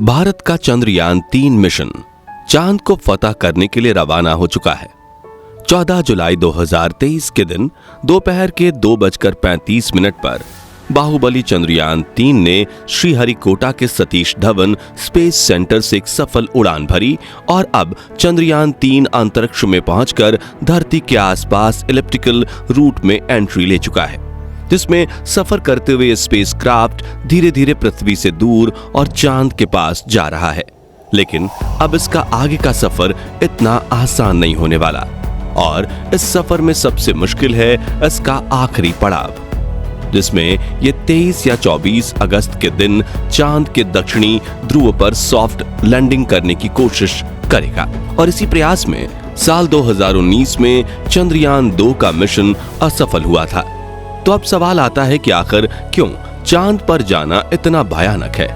भारत का चंद्रयान-3 मिशन चांद को फतह करने के लिए रवाना हो चुका है। 14 जुलाई 2023 के दिन दोपहर के 2:35 पर बाहुबली चंद्रयान-3 ने श्रीहरिकोटा के सतीश धवन स्पेस सेंटर से एक सफल उड़ान भरी और अब चंद्रयान-3 अंतरिक्ष में पहुंचकर धरती के आसपास इलिप्टिकल रूट में एंट्री ले चुका है, जिसमें सफर करते हुए स्पेस क्राफ्ट धीरे धीरे पृथ्वी से दूर और चांद के पास जा रहा है। लेकिन अब इसका आगे का सफर इतना आसान नहीं होने वाला और इस सफर में सबसे मुश्किल है इसका आखिरी पड़ाव, जिसमें ये 23 या 24 अगस्त के दिन चांद के दक्षिणी ध्रुव पर सॉफ्ट लैंडिंग करने की कोशिश करेगा। और इसी प्रयास में साल 2019 में चंद्रयान-2 का मिशन असफल हुआ था। तो अब सवाल आता है कि आखिर क्यों चांद पर जाना इतना भयानक है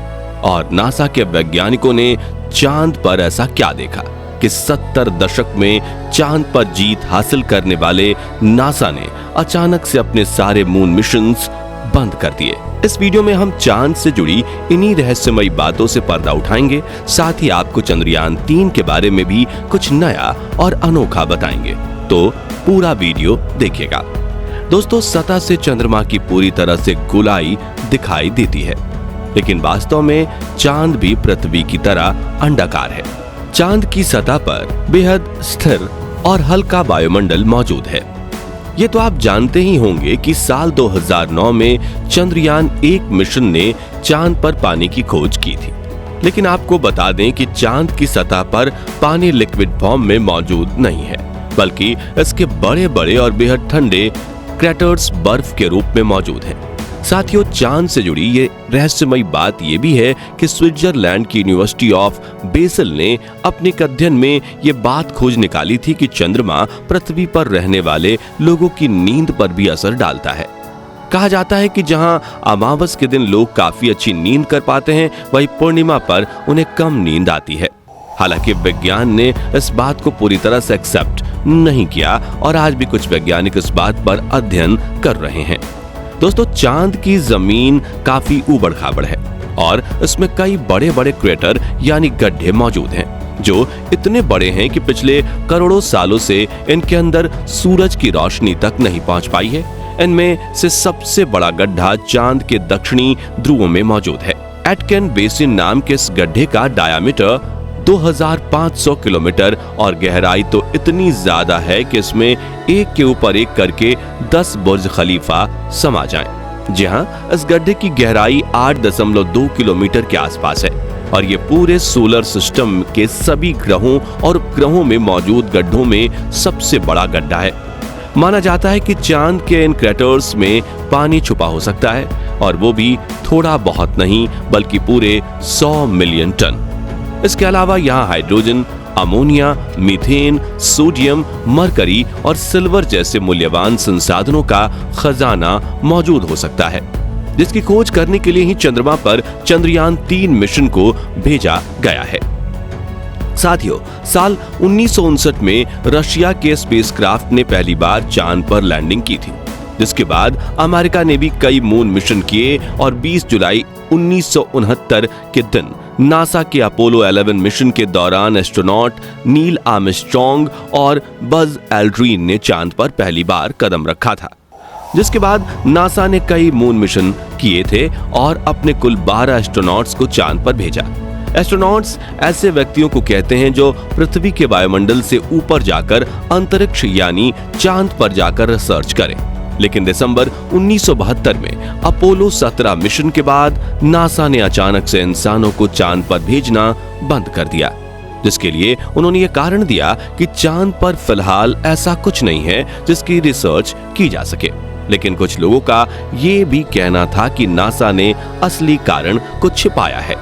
और नासा के वैज्ञानिकों ने चांद पर ऐसा क्या देखा कि 70 दशक में चांद पर जीत हासिल करने वाले नासा ने अचानक से अपने सारे मून मिशंस बंद कर दिए। इस वीडियो में हम चांद से जुड़ी इन्हीं रहस्यमयी बातों से पर्दा उठाएंगे, साथ ही आपको चंद्रयान-3 के बारे में भी कुछ नया और अनोखा बताएंगे। तो पूरा वीडियो देखिएगा। दोस्तों, सतह से चंद्रमा की पूरी तरह से गोलाई दिखाई देती है, लेकिन वास्तव में चांद भी पृथ्वी की तरह अंडाकार है। चांद की सतह पर बेहद स्थिर और हल्का वायुमंडल मौजूद है। ये तो आप जानते ही होंगे कि साल 2009 में चंद्रयान-1 मिशन ने चांद पर पानी की खोज की थी। लेकिन आपको बता दें कि चांद की सतह पर पानी लिक्विड फॉर्म में मौजूद नहीं है, बल्कि इसके बड़े बड़े और बेहद ठंडे क्रैटर्स बर्फ के रूप में मौजूद हैं। साथियों, चांद से जुड़ी ये रहस्यमयी बात ये भी है कि स्विट्जरलैंड की यूनिवर्सिटी ऑफ बेसल ने अपने एक अध्ययन में ये बात खोज निकाली थी कि चंद्रमा पृथ्वी पर रहने वाले लोगों की नींद पर भी असर डालता है। कहा जाता है कि जहां अमावस के दिन लोग काफी अच्छी नींद कर पाते हैं, वहीं पूर्णिमा पर उन्हें कम नींद आती है। हालांकि विज्ञान ने इस बात को पूरी तरह से एक्सेप्ट नहीं किया और आज भी कुछ वैज्ञानिक इस बात पर अध्ययन कर रहे हैं। दोस्तों, चांद की जमीन काफी ऊबड़-खाबड़ है और इसमें कई बड़े बड़े क्रेटर यानी गड्ढे मौजूद हैं, जो इतने बड़े हैं कि पिछले करोड़ों सालों से इनके अंदर सूरज की रोशनी तक नहीं पहुंच पाई है। इनमें से सबसे बड़ा गड्ढा चांद के दक्षिणी ध्रुव में मौजूद है। एटकेन बेसिन नाम के इस गड्ढे का डायामीटर 2500 किलोमीटर और गहराई तो इतनी ज्यादा है कि इसमें एक के ऊपर एक करके 10 बुर्ज खलीफा समा जाएं। जी हां, इस गड्ढे की गहराई 8.2 किलोमीटर के आसपास है और ये पूरे सोलर सिस्टम के सभी ग्रहों और उपग्रहों में मौजूद गड्ढों में सबसे बड़ा गड्ढा है। माना जाता है कि चांद के इन क्रैटर्स में पानी छुपा हो सकता है, और वो भी थोड़ा बहुत नहीं बल्कि पूरे 100 मिलियन टन। इसके अलावा यहाँ hydrogen, ammonia, methane, sodium, mercury और सिल्वर जैसे मूल्यवान संसाधनों का खजाना मौजूद हो सकता है, जिसकी खोज करने के लिए ही चंद्रमा पर चंद्रयान-3 मिशन को भेजा गया है। साथियों, साल 1959 में रशिया के स्पेसक्राफ्ट ने पहली बार चांद पर लैंडिंग की थी, जिसके बाद अमेरिका ने भी कई मून मिशन किए और 20 जुलाई 1969 के दिन नासा के अपोलो 11 मिशन के दौरान एस्ट्रोनॉट नील आर्मस्ट्रॉन्ग और बज एल्ड्रिन ने चांद पर पहली बार कदम रखा था। जिसके बाद नासा ने कई मून मिशन किए थे और अपने कुल 12 एस्ट्रोनॉट्स को चांद पर भेजा। एस्ट्रोनॉट्स ऐसे व्यक्तियों को कहते हैं जो पृथ्वी के वायुमंडल से ऊपर जाकर अंतरिक्ष यानी चांद पर जाकर रिसर्च करें। लेकिन दिसंबर 1972 में अपोलो 17 मिशन के बाद नासा ने अचानक से इंसानों को चांद पर भेजना बंद कर दिया, जिसके लिए उन्होंने ये कारण दिया कि चांद पर फिलहाल ऐसा कुछ नहीं है जिसकी रिसर्च की जा सके। लेकिन कुछ लोगों का ये भी कहना था कि नासा ने असली कारण को छिपाया है।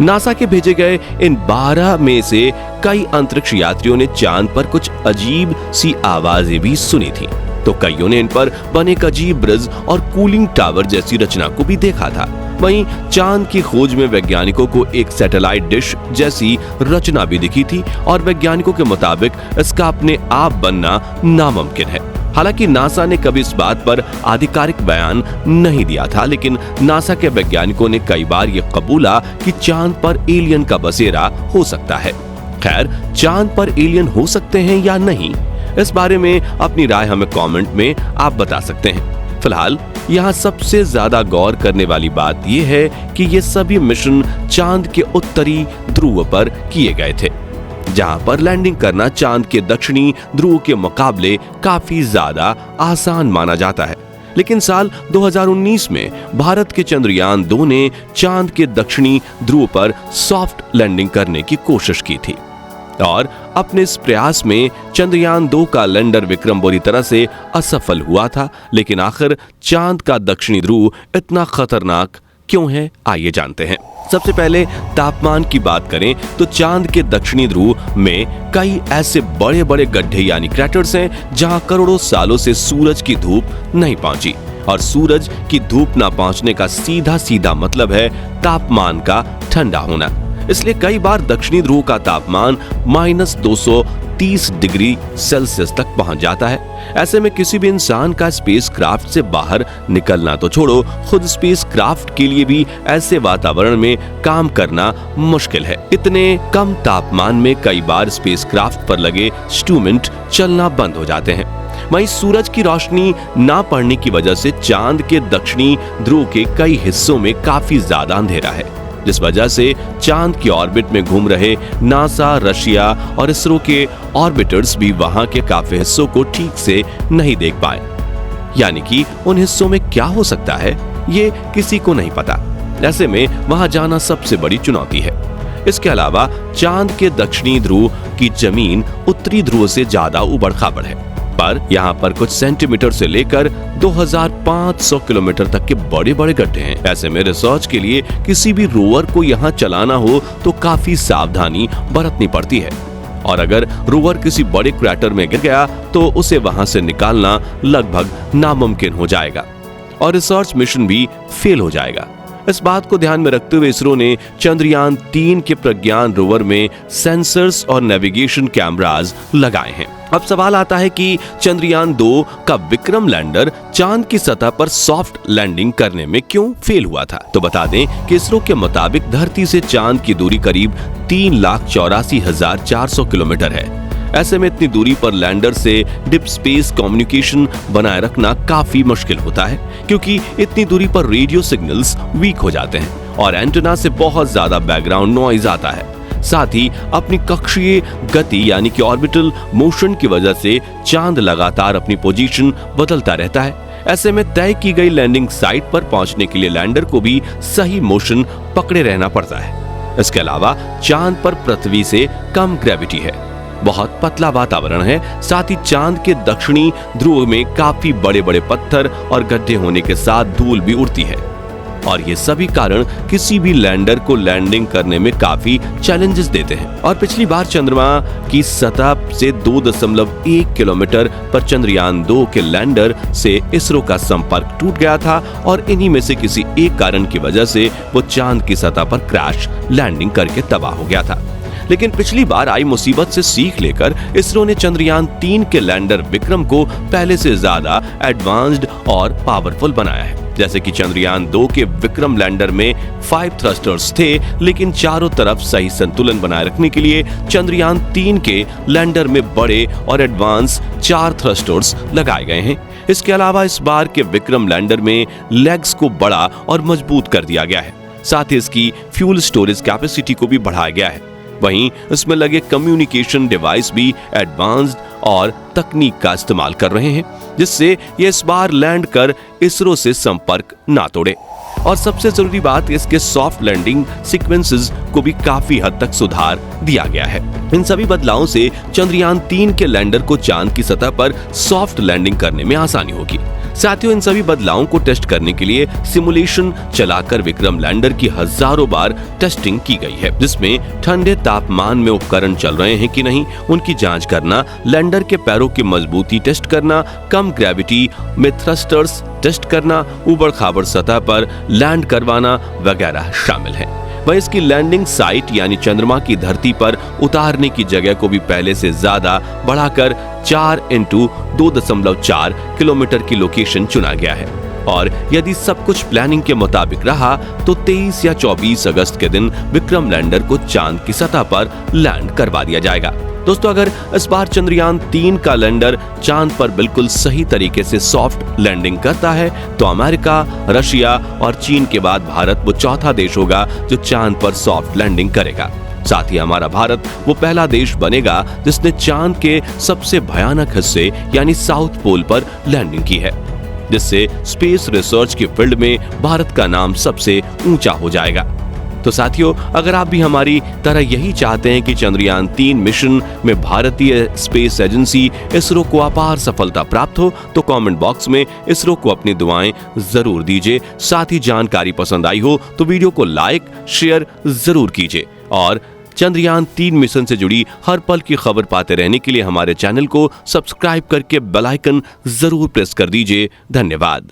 नासा के भेजे गए इन 12 में से कई अंतरिक्ष यात्रियों ने चांद पर कुछ अजीब सी आवाजें भी सुनी थी, तो कईयों ने इन पर बने एक अजीब ब्रिज और कूलिंग टावर जैसी रचना को भी देखा था। वहीं चांद की खोज में वैज्ञानिकों को एक सैटेलाइट डिश जैसी रचना भी दिखी थी और वैज्ञानिकों के मुताबिक इसका अपने आप बनना नामुमकिन है। हालांकि नासा ने कभी इस बात पर आधिकारिक बयान नहीं दिया था, लेकिन नासा के वैज्ञानिकों ने कई बार ये कबूला कि चांद पर एलियन का बसेरा हो सकता है। खैर, चांद पर एलियन हो सकते हैं या नहीं, इस बारे में अपनी राय हमें कमेंट में आप बता सकते हैं। फिलहाल यहाँ सबसे ज्यादा गौर करने वाली बात यह है कि ये सभी मिशन चांद के उत्तरी ध्रुव पर किए गए थे, जहां पर लैंडिंग करना चांद के दक्षिणी ध्रुव के मुकाबले काफी ज्यादा आसान माना जाता है। लेकिन साल 2019 में भारत के चंद्रयान 2 ने चांद के दक्षिणी ध्रुव पर सॉफ्ट लैंडिंग करने की कोशिश की थी और अपने इस प्रयास में चंद्रयान 2 का लैंडर विक्रम बुरी तरह से असफल हुआ था। लेकिन आखिर चांद का दक्षिणी ध्रुव इतना खतरनाक क्यों है, आइए जानते हैं। सबसे पहले तापमान की बात करें तो चांद के दक्षिणी ध्रुव में कई ऐसे बड़े बड़े गड्ढे यानी क्रैटर्स हैं जहां करोड़ों सालों से सूरज की धूप नहीं पहुंची, और सूरज की धूप ना पहुंचने का सीधा सीधा मतलब है तापमान का ठंडा होना। इसलिए कई बार दक्षिणी ध्रुव का तापमान -230 डिग्री सेल्सियस तक पहुंच जाता है। ऐसे में किसी भी इंसान का स्पेसक्राफ्ट से बाहर निकलना तो छोड़ो, खुद स्पेसक्राफ्ट के लिए भी ऐसे वातावरण में काम करना मुश्किल है। इतने कम तापमान में कई बार स्पेसक्राफ्ट पर लगे इंस्ट्रूमेंट चलना बंद हो जाते हैं। वहीं सूरज की रोशनी ना पड़ने की वजह से चांद के दक्षिणी ध्रुव के कई हिस्सों में काफी ज्यादा अंधेरा है, जिस वजह से चांद की ऑर्बिट में घूम रहे नासा, रशिया और इसरो के ऑर्बिटर्स भी वहां के काफी हिस्सों को ठीक से नहीं देख पाए। यानी कि उन हिस्सों में क्या हो सकता है ये किसी को नहीं पता। ऐसे में वहां जाना सबसे बड़ी चुनौती है। इसके अलावा चांद के दक्षिणी ध्रुव की जमीन उत्तरी ध्रुव से ज्यादा उबड़-खाबड़ है, पर यहाँ पर कुछ सेंटीमीटर से लेकर 2500 किलोमीटर तक के बड़े बड़े गड्ढे हैं। ऐसे में रिसर्च के लिए किसी भी रोवर को यहाँ चलाना हो तो काफी सावधानी बरतनी पड़ती है, और अगर रोवर किसी बड़े क्रैटर में गिर गया तो उसे वहां से निकालना लगभग नामुमकिन हो जाएगा और रिसर्च मिशन भी फेल हो जाएगा। इस बात को ध्यान में रखते हुए इसरो ने चंद्रयान 3 के प्रज्ञान रोवर में सेंसर्स और नेविगेशन कैमरास लगाए हैं। अब सवाल आता है कि चंद्रयान 2 का विक्रम लैंडर चांद की सतह पर सॉफ्ट लैंडिंग करने में क्यों फेल हुआ था। तो बता दें कि इसरो के मुताबिक धरती से चांद की दूरी करीब 3,84,400 किलोमीटर है। ऐसे में इतनी दूरी पर लैंडर से डीप स्पेस कम्युनिकेशन बनाए रखना काफी मुश्किल होता है, क्योंकि इतनी दूरी पर रेडियो सिग्नल्स वीक हो जाते हैं और एंटेना से बहुत ज्यादा बैकग्राउंड नॉइज आता है। साथ ही अपनी कक्षीय गति यानी कि ऑर्बिटल मोशन की वजह से चांद लगातार अपनी पोजीशन बदलता रहता है। ऐसे में तय की गई लैंडिंग साइट पर पहुंचने के लिए लैंडर को भी सही मोशन पकड़े रहना पड़ता है। इसके अलावा चांद पर पृथ्वी से कम ग्रेविटी है, बहुत पतला वातावरण है, साथ ही चांद के दक्षिणी ध्रुव में काफी बड़े बड़े पत्थर और गड्ढे होने के साथ धूल भी उड़ती है, और ये सभी कारण किसी भी लैंडर को लैंडिंग करने में काफी चैलेंजेस देते हैं। और पिछली बार चंद्रमा की सतह से 2.1 किलोमीटर पर चंद्रयान 2 के लैंडर से इसरो का संपर्क टूट गया था, और इन्हीं में से किसी एक कारण की वजह से वो चांद की सतह पर क्रैश लैंडिंग करके तबाह हो गया था। लेकिन पिछली बार आई मुसीबत से सीख लेकर इसरो ने चंद्रयान 3 के लैंडर विक्रम को पहले से ज्यादा एडवांस्ड और पावरफुल बनाया है। जैसे कि चंद्रयान 2 के विक्रम लैंडर में 5 थ्रस्टर्स थे, लेकिन चारों तरफ सही संतुलन बनाए रखने के लिए चंद्रयान 3 के लैंडर में बड़े और एडवांस 4 थ्रस्टर्स लगाए गए हैं। इसके अलावा इस बार के विक्रम लैंडर में लेग्स को बड़ा और मजबूत कर दिया गया है। साथ ही इसकी फ्यूल स्टोरेज कैपेसिटी को भी बढ़ाया गया है। वहीं इसमें लगे कम्युनिकेशन डिवाइस भी एडवांस्ड और तकनीक का इस्तेमाल कर रहे हैं, जिससे ये इस बार लैंड कर इसरो से संपर्क ना तोड़े। और सबसे जरूरी बात, इसके सॉफ्ट लैंडिंग सीक्वेंसेस को भी काफी हद तक सुधार दिया गया है। इन सभी बदलावों से चंद्रयान 3 के लैंडर को चांद की सतह पर सॉफ्ट लैंडिंग करने में आसानी होगी। साथियों, इन सभी बदलावों को टेस्ट करने के लिए सिमुलेशन चलाकर विक्रम लैंडर की हजारों बार टेस्टिंग की गई है, जिसमें ठंडे तापमान में उपकरण चल रहे हैं कि नहीं उनकी जांच करना, लैंडर के पैरों की मजबूती टेस्ट करना, कम ग्रेविटी में थ्रस्टर्स टेस्ट करना, ऊबड़ खाबड़ सतह पर लैंड करवाना वगैरह शामिल है। वह इसकी लैंडिंग साइट यानी चंद्रमा की धरती पर उतारने की जगह को भी पहले से ज्यादा बढ़ाकर 4x2.4 किलोमीटर की लोकेशन चुना गया है। और यदि सब कुछ प्लानिंग के मुताबिक रहा तो 23 या 24 अगस्त के दिन विक्रम लैंडर को चांद की सतह पर लैंड करवा दिया जाएगा। दोस्तों, अगर इस बार चंद्रयान 3 का लैंडर चांद पर बिल्कुल सही तरीके से सॉफ्ट लैंडिंग करता है तो अमेरिका, रशिया और चीन के बाद भारत वो चौथा देश होगा जो चांद पर सॉफ्ट लैंडिंग करेगा। साथ ही हमारा भारत वो पहला देश बनेगा जिसने चांद के सबसे भयानक हिस्से यानी साउथ पोल पर लैंडिंग की है, जिससे स्पेस रिसर्च की फील्ड में भारत का नाम सबसे ऊंचा हो जाएगा। तो साथियों, अगर आप भी हमारी तरह यही चाहते हैं कि चंद्रयान 3 मिशन में भारतीय स्पेस एजेंसी इसरो को अपार सफलता प्राप्त हो तो कमेंट बॉक्स में इसरो को अपनी दुआएं जरूर दीजिए। साथ ही जानकारी पसंद आई हो तो वीडियो को लाइक शेयर जरूर कीजिए और चंद्रयान 3 मिशन से जुड़ी हर पल की खबर पाते रहने के लिए हमारे चैनल को सब्सक्राइब करके बेल आइकन जरूर प्रेस कर दीजिए। धन्यवाद।